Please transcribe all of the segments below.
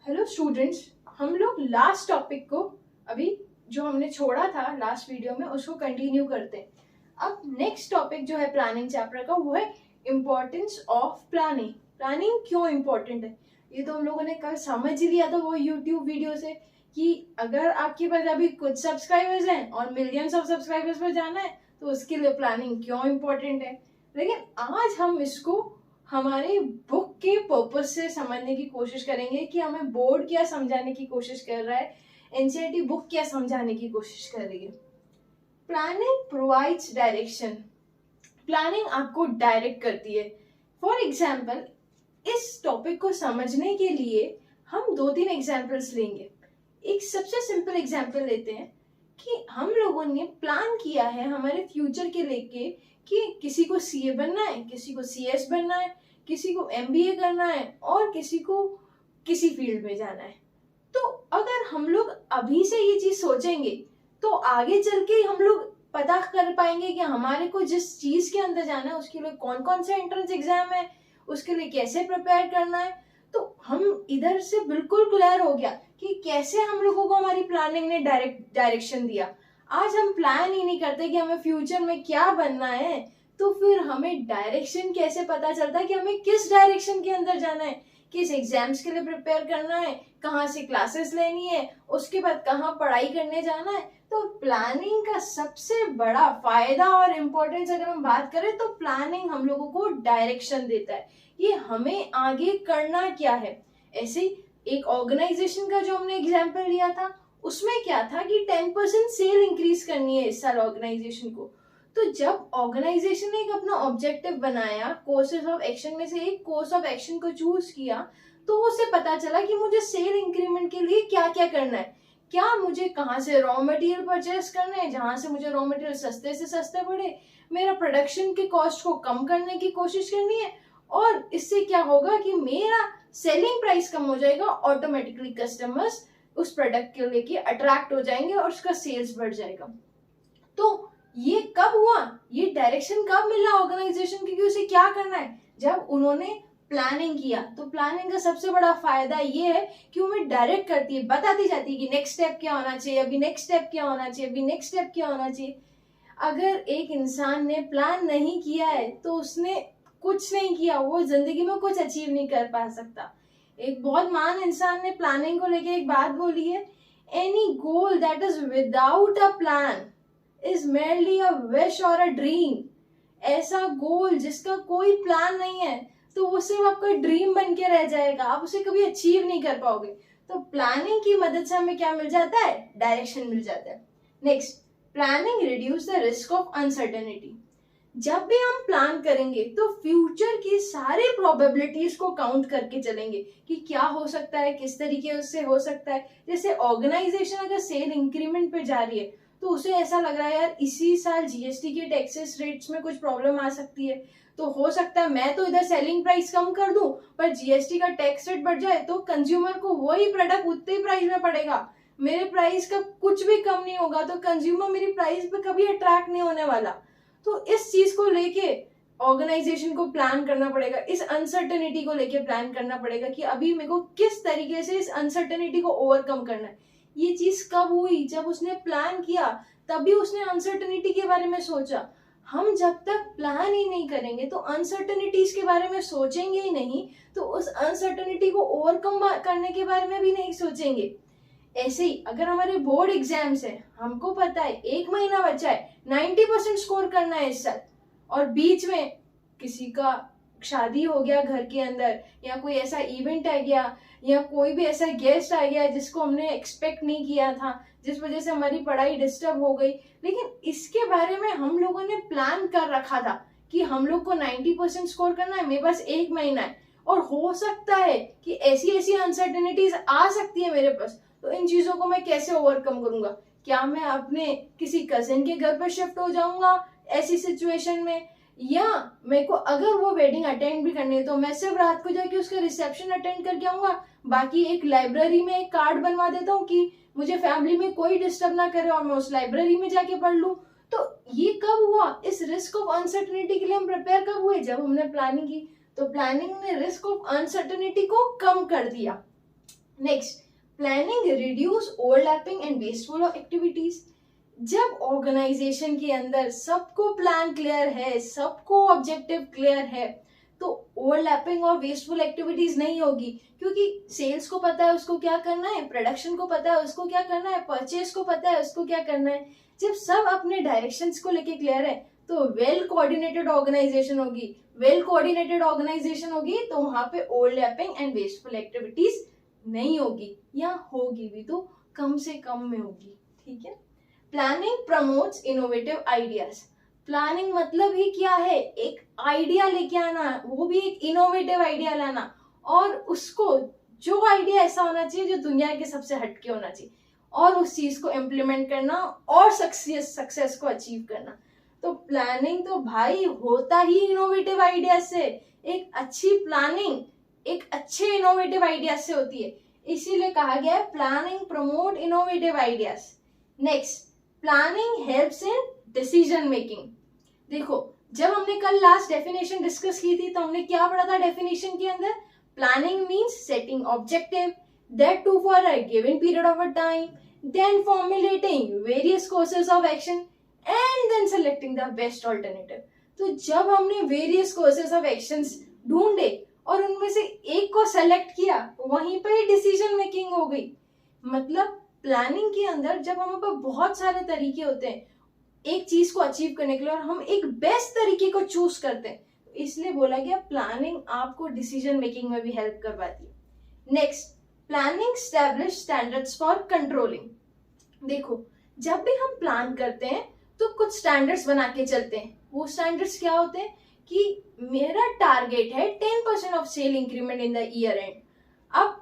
Hello students, हम लोग last topic को अभी जो हमने छोड़ा था लास्ट वीडियो में उसको कंटिन्यू करते हैं। अब नेक्स्ट टॉपिक जो है प्लानिंग चैप्टर का वो है इम्पोर्टेंस ऑफ प्लानिंग। प्लानिंग क्यों इम्पोर्टेंट है ये तो हम लोगों ने कल समझ ही लिया था वो यूट्यूब वीडियो से कि अगर आपके पास अभी कुछ सब्सक्राइबर्स हैं और मिलियंस ऑफ सब्सक्राइबर्स पर जाना है तो उसके लिए प्लानिंग क्यों इम्पोर्टेंट है। लेकिन आज हम इसको हमारे बुक के पर्पस से समझने की कोशिश करेंगे कि हमें बोर्ड क्या समझाने की कोशिश कर रहा है, एनसीईआरटी बुक क्या समझाने की कोशिश कर रही है। Planning provides direction. प्लानिंग आपको डायरेक्ट करती है। फॉर एग्जाम्पल, इस टॉपिक को समझने के लिए हम 2-3 एग्जाम्पल्स लेंगे। एक सबसे सिंपल एग्जाम्पल लेते हैं कि हम लोगों ने प्लान किया है हमारे फ्यूचर के लेके कि किसी को सीए बनना है, किसी को सीएस बनना है, किसी को एमबीए करना है और किसी को किसी फील्ड में जाना है। तो अगर हम लोग अभी से ये चीज सोचेंगे तो आगे चल के हम लोग पता कर पाएंगे कि हमारे को जिस चीज के अंदर जाना है उसके लिए कौन कौन से एंट्रेंस एग्जाम है, उसके लिए कैसे प्रिपेयर करना है। तो हम इधर से बिल्कुल क्लियर हो गया कि कैसे हम लोगों को हमारी प्लानिंग ने डायरेक्शन दिया। आज हम प्लान ही नहीं करते कि हमें फ्यूचर में क्या बनना है, तो फिर हमें डायरेक्शन कैसे पता चलता है कि हमें किस डायरेक्शन के अंदर जाना है, किस एग्जाम्स के लिए प्रिपेयर करना है, कहाँ से क्लासेस लेनी है, उसके बाद कहाँ पढ़ाई करने जाना है। तो प्लानिंग का सबसे बड़ा फायदा और इम्पोर्टेंस अगर हम बात करें तो प्लानिंग हम लोगों को डायरेक्शन देता है, ये हमें आगे करना क्या है। ऐसे एक ऑर्गेनाइजेशन का जो हमने एग्जाम्पल लिया था उसमें क्या था कि 10% सेल इंक्रीज करनी है इस साल ऑर्गेनाइजेशन को। तो जब ऑर्गेनाइजेशन ने एक अपना ऑब्जेक्टिव बनाया, कोर्सेज ऑफ एक्शन में से एक कोर्स ऑफ एक्शन को चूज किया, तो उसे पता चला कि मुझे सेल इंक्रीमेंट के लिए क्या क्या करना है। क्या मुझे कहाँ से रॉ मटेरियल परचेस करना है जहां से मुझे रॉ मटेरियल सस्ते से सस्ते पड़े, मेरा प्रोडक्शन के कॉस्ट को कम करने की कोशिश करनी है, और इससे क्या होगा कि मेरा सेलिंग प्राइस कम हो जाएगा, ऑटोमेटिकली कस्टमर्स उस प्रोडक्ट के लेके अट्रैक्ट हो जाएंगे और उसका सेल्स बढ़ जाएगा। तो ये कब हुआ, ये डायरेक्शन कब मिला ऑर्गेनाइजेशन की कि उसे क्या करना है, जब उन्होंने प्लानिंग किया। तो प्लानिंग का सबसे बड़ा फायदा ये है कि वो हमें डायरेक्ट करती है, बताती जाती है कि नेक्स्ट स्टेप क्या होना चाहिए, अभी नेक्स्ट स्टेप क्या होना चाहिए, अभी नेक्स्ट स्टेप क्या होना चाहिए। अगर एक इंसान ने प्लान नहीं किया है तो उसने कुछ नहीं किया, वो जिंदगी में कुछ अचीव नहीं कर पा सकता। एक बहुत महान इंसान ने प्लानिंग को लेके एक बात बोली है, any goal that is without a plan is merely a wish और अ ड्रीम। ऐसा गोल जिसका कोई प्लान नहीं है तो वो सिर्फ आपका ड्रीम बन के रह जाएगा, आप उसे कभी अचीव नहीं कर पाओगे। तो प्लानिंग की मदद से हमें क्या मिल जाता है, डायरेक्शन मिल जाता है। Next, planning reduce the risk of uncertainty. जब भी हम प्लान करेंगे तो फ्यूचर की सारी प्रोबेबिलिटीज को काउंट करके चलेंगे कि क्या हो सकता है, किस तरीके से हो सकता है। जैसे ऑर्गेनाइजेशन अगर सेल इंक्रीमेंट पे जा रही है तो उसे ऐसा लग रहा है यार इसी साल जीएसटी के टैक्सेस रेट्स में कुछ प्रॉब्लम आ सकती है, तो हो सकता है मैं तो इधर सेलिंग प्राइस कम कर दूं पर जीएसटी का टैक्स रेट बढ़ जाए तो कंज्यूमर को वही प्रोडक्ट उतने ही प्राइस में पड़ेगा, मेरे प्राइस का कुछ भी कम नहीं होगा, तो कंज्यूमर मेरी प्राइस पे कभी अट्रैक्ट नहीं होने वाला। तो इस चीज को लेके ऑर्गेनाइजेशन को प्लान करना पड़ेगा, इस अनसर्टेनिटी को लेके प्लान करना पड़ेगा कि अभी मेरे को किस तरीके से इस अनसर्टेनिटी को ओवरकम करना है। ये चीज कब हुई, जब उसने प्लान किया, तभी उसने अनसर्टेनिटी के बारे में सोचा। हम जब तक प्लान ही नहीं करेंगे तो अनसर्टेनिटीज के बारे में सोचेंगे ही नहीं, तो उस अनसर्टेनिटी को ओवरकम करने के बारे में भी नहीं सोचेंगे। ऐसे ही अगर हमारे बोर्ड एग्जाम्स है, हमको पता है 1 महीना बचा है, 90% स्कोर करना है इस साल, और बीच में किसी का शादी हो गया घर के अंदर, या कोई ऐसा इवेंट आ गया, या कोई भी ऐसा गेस्ट आ गया जिसको हमने एक्सपेक्ट नहीं किया था, जिस वजह से हमारी पढ़ाई डिस्टर्ब हो गई। लेकिन इसके बारे में हम लोगों ने प्लान कर रखा था कि हम लोग को 90% स्कोर करना है, मेरे पास 1 महीना है और हो सकता है कि ऐसी ऐसी अनसर्टेनिटीज आ सकती है मेरे पास, तो इन चीजों को मैं कैसे ओवरकम करूंगा। क्या मैं अपने किसी कजिन के घर पर शिफ्ट हो जाऊंगा ऐसी सिचुएशन में, या मेरे को अगर वो वेडिंग अटेंड भी करनी है तो मैं सिर्फ रात को जाके उसका रिसेप्शन अटेंड करके आऊंगा, बाकी एक लाइब्रेरी में एक कार्ड बनवा देता हूँ कि मुझे फैमिली में कोई डिस्टर्ब ना करे और मैं उस लाइब्रेरी में जाके पढ़ लूँ। तो ये कब हुआ, इस रिस्क ऑफ अनसर्टेनिटी के लिए हम प्रिपेयर कब हुए, जब हमने प्लानिंग की। तो प्लानिंग ने रिस्क ऑफ अनसर्टेनिटी को कम कर दिया। Next, planning reduce overlapping and wasteful activities. जब ऑर्गेनाइजेशन के अंदर सबको प्लान क्लियर है, सबको ऑब्जेक्टिव क्लियर है, तो ओवरलैपिंग और वेस्टफुल एक्टिविटीज नहीं होगी, क्योंकि सेल्स को पता है उसको क्या करना है, प्रोडक्शन को पता है उसको क्या करना है, परचेज को पता है उसको क्या करना है। जब सब अपने डायरेक्शंस को लेके क्लियर है तो वेल कोऑर्डिनेटेड ऑर्गेनाइजेशन होगी। वेल कोऑर्डिनेटेड ऑर्गेनाइजेशन होगी तो वहां पे ओवरलैपिंग एंड वेस्टफुल एक्टिविटीज नहीं होगी, या होगी भी तो कम से कम में होगी। ठीक है। Planning promotes innovative ideas. Planning मतलब ही क्या है, एक आइडिया लेके आना, वो भी एक इनोवेटिव आइडिया लाना, और उसको जो आइडिया ऐसा होना चाहिए जो दुनिया के सबसे हटके होना चाहिए, और उस चीज को इम्प्लीमेंट करना और सक्सेस को अचीव करना। तो प्लानिंग तो भाई होता ही इनोवेटिव आइडिया से। एक अच्छी प्लानिंग एक अच्छे इनोवेटिव आइडिया से होती है, इसीलिए कहा गया है planning promote innovative ideas. Next, planning helps in decision making. देखो, जब हमने कल लास्ट डेफिनेशन डिस्कस की थी तो हमने क्या पढ़ा था डेफिनेशन के अंदर? Planning means setting objective, that too for a given period of a time, then formulating various courses of action and then selecting the best alternative. तो जब हमने वेरियस कोर्सेज ऑफ एक्शंस ढूंढे और उनमें से एक को सेलेक्ट किया, वहीं पर ही डिसीजन मेकिंग हो गई। मतलब प्लानिंग के अंदर जब हमारे पास बहुत सारे तरीके होते हैं एक चीज को अचीव करने के लिए, और हम एक बेस्ट तरीके को चूज करते हैं, इसलिए बोला गया प्लानिंग आपको डिसीजन मेकिंग में भी हेल्प करवाती है। Next, planning establish standards for controlling. देखो, जब भी हम प्लान करते हैं तो कुछ स्टैंडर्ड्स बना के चलते हैं। वो स्टैंडर्ड्स क्या होते हैं कि मेरा टारगेट है 10% of sale increment in the year end. अब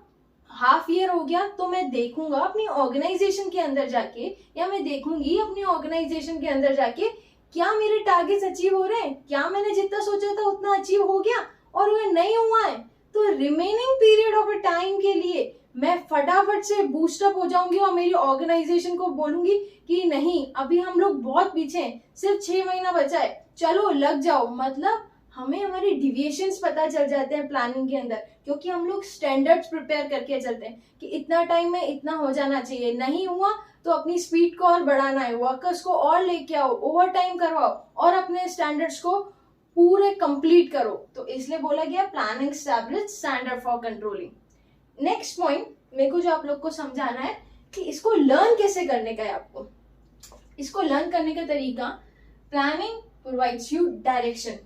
हाफ ईयर हो गया तो मैं देखूंगा अपनी ऑर्गेनाइजेशन के अंदर जाके, या मैं देखूंगी अपनी ऑर्गेनाइजेशन के अंदर जाके क्या मेरे टारगेट्स अचीव हो रहे हैं, क्या मैंने जितना सोचा था उतना अचीव हो गया, और अगर नहीं हुआ है तो remaining period of a time के लिए मैं फटाफट से बूस्टअप हो जाऊंगी और मेरी ऑर्गेनाइजेशन को बोलूंगी कि नहीं, अभी हम लोग बहुत पीछे हैं, सिर्फ 6 महीना बचा है, चलो लग जाओ। मतलब हमें हमारे डिविएशंस पता चल जाते हैं प्लानिंग के अंदर, क्योंकि हम लोग स्टैंडर्ड्स प्रिपेयर करके चलते हैं कि इतना टाइम में इतना हो जाना चाहिए, नहीं हुआ तो अपनी स्पीड को और बढ़ाना है, वर्कर्स को और लेके आओ, ओवर टाइम करवाओ और अपने स्टैंडर्ड्स को पूरे कंप्लीट करो। तो इसलिए बोला गया planning establish standard for controlling. Next point मेरे को जो आप लोग को समझाना है कि इसको लर्न कैसे करने का है। आपको इसको लर्न करने का तरीका, प्लानिंग प्रोवाइड्स यू डायरेक्शन।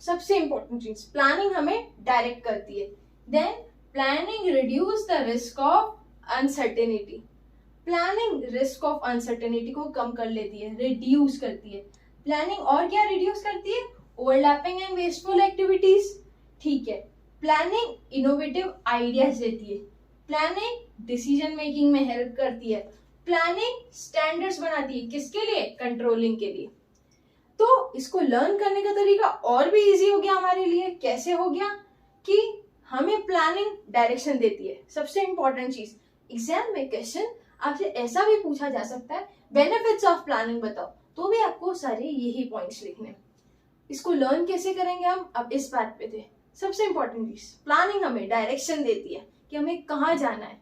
सबसे इंपॉर्टेंट चीज, प्लानिंग हमें डायरेक्ट करती है। Then planning reduce the risk of uncertainty. Planning risk of uncertainty को कम कर लेती है, रिड्यूस करती है। प्लानिंग और क्या रिड्यूस करती है? Overlapping and wasteful activities. ठीक है। प्लानिंग इनोवेटिव आइडियाज देती है। प्लानिंग डिसीजन मेकिंग में हेल्प करती है। प्लानिंग स्टैंडर्ड्स बनाती है, किसके लिए? कंट्रोलिंग के लिए। तो इसको लर्न करने का तरीका और भी इजी हो गया हमारे लिए। कैसे हो गया? कि हमें प्लानिंग डायरेक्शन देती है। सबसे इंपॉर्टेंट चीज, एग्जाम में क्वेश्चन आपसे ऐसा भी पूछा जा सकता है, बेनिफिट्स ऑफ प्लानिंग बताओ, तो भी आपको सारे यही पॉइंट्स लिखने। इसको लर्न कैसे करेंगे हम? अब इस बात पे थे। सबसे इंपॉर्टेंट चीज, प्लानिंग हमें डायरेक्शन देती है कि हमें कहाँ जाना है।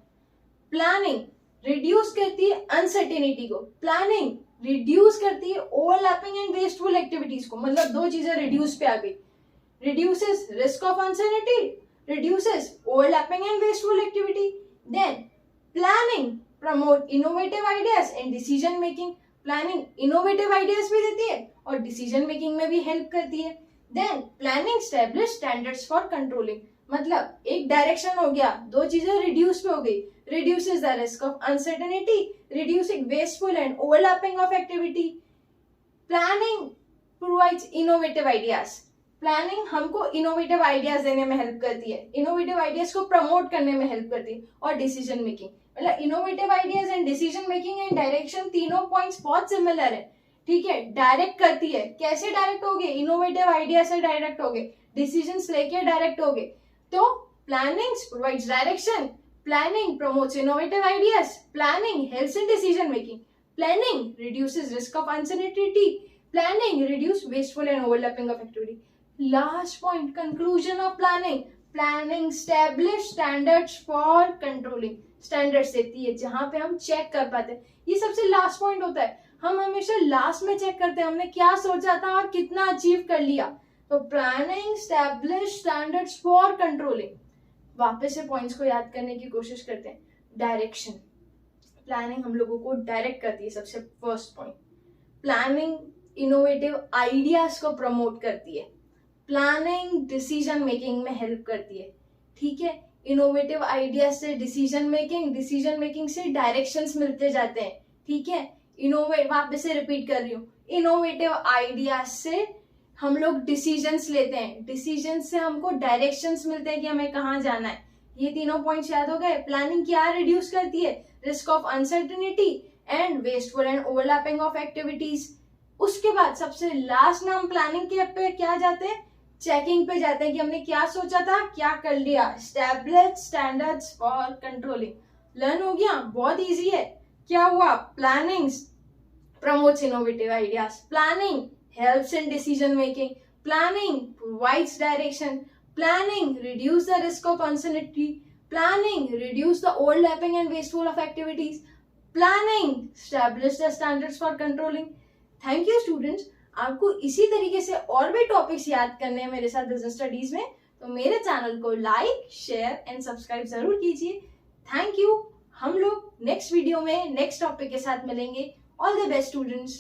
प्लानिंग रिड्यूस करती है अनसर्टेनिटी को। प्लानिंग रिड्यूस करती है ओवरलैपिंग एंड वेस्टफुल एक्टिविटीज को। मतलब दो चीजें रिड्यूस पे आ गई, reduces risk of uncertainty, reduces overlapping and wasteful activity. Then planning promote innovative ideas and decision making. Planning innovative ideas भी देती है और डिसीजन मेकिंग में भी हेल्प करती है। Then planning establish standards for controlling. मतलब एक डायरेक्शन हो गया, दो चीजें रिड्यूस पे हो गई, reduces the risk of uncertainty, reducing wasteful and overlapping of activity. Planning provides innovative ideas. Planning हमको innovative ideas देने में help करती है, innovative ideas को promote करने में help करती है, और decision making। मतलब innovative ideas and decision making and direction तीनों points बहुत similar है। ठीक है, डायरेक्ट करती है। कैसे डायरेक्ट होगे? इनोवेटिव आइडिया से डायरेक्ट होगे, डिसीजंस लेके डायरेक्ट होगे। तो planning provides direction, planning promotes innovative ideas, planning helps in decision making, planning reduces risk of uncertainty, planning reduce wasteful and overlapping of activity. Last point, conclusion of planning. Planning establish standards for controlling, standards देती है जहां पे हम check कर पाते हैं। ये सबसे लास्ट पॉइंट होता है, हम हमेशा लास्ट में चेक करते हैं हमने क्या सोचा था और कितना अचीव कर लिया। तो planning establish standards for controlling, वापस से पॉइंट्स को याद करने की कोशिश करते हैं। डायरेक्शन, प्लानिंग हम लोगों को डायरेक्ट करती है, सबसे first point. Planning innovative ideas को प्रमोट करती है। प्लानिंग डिसीजन मेकिंग में हेल्प करती है, ठीक है। इनोवेटिव आइडियाज से डिसीजन मेकिंग से डायरेक्शंस मिलते जाते हैं, ठीक है। वापस से रिपीट कर रही हूँ, इनोवेटिव आइडियाज से हम लोग डिसीजंस लेते हैं, डिसीजन से हमको डायरेक्शंस मिलते हैं कि हमें कहाँ जाना है। ये तीनों पॉइंट्स याद हो गए। प्लानिंग क्या रिड्यूस करती है? Risk of uncertainty and wasteful and overlapping of activities. उसके बाद सबसे लास्ट में हम प्लानिंग के पे क्या जाते हैं? चेकिंग पे जाते हैं कि हमने क्या सोचा था, क्या कर लिया। Establish standards for controlling, learn हो गया, बहुत इजी है। क्या हुआ? Planning promotes innovative ideas, planning helps in decision making, planning provides direction, planning reduce the risk of uncertainty, planning reduce the overlapping and wasteful of activities, planning establish the standards for controlling. Thank you students. आपको इसी तरीके से और भी topics याद करने हैं मेरे साथ बिजनेस स्टडीज में, तो मेरे चैनल को लाइक, शेयर एंड सब्सक्राइब जरूर कीजिए। Thank you. हम लोग नेक्स्ट वीडियो में नेक्स्ट टॉपिक के साथ मिलेंगे। All the best students.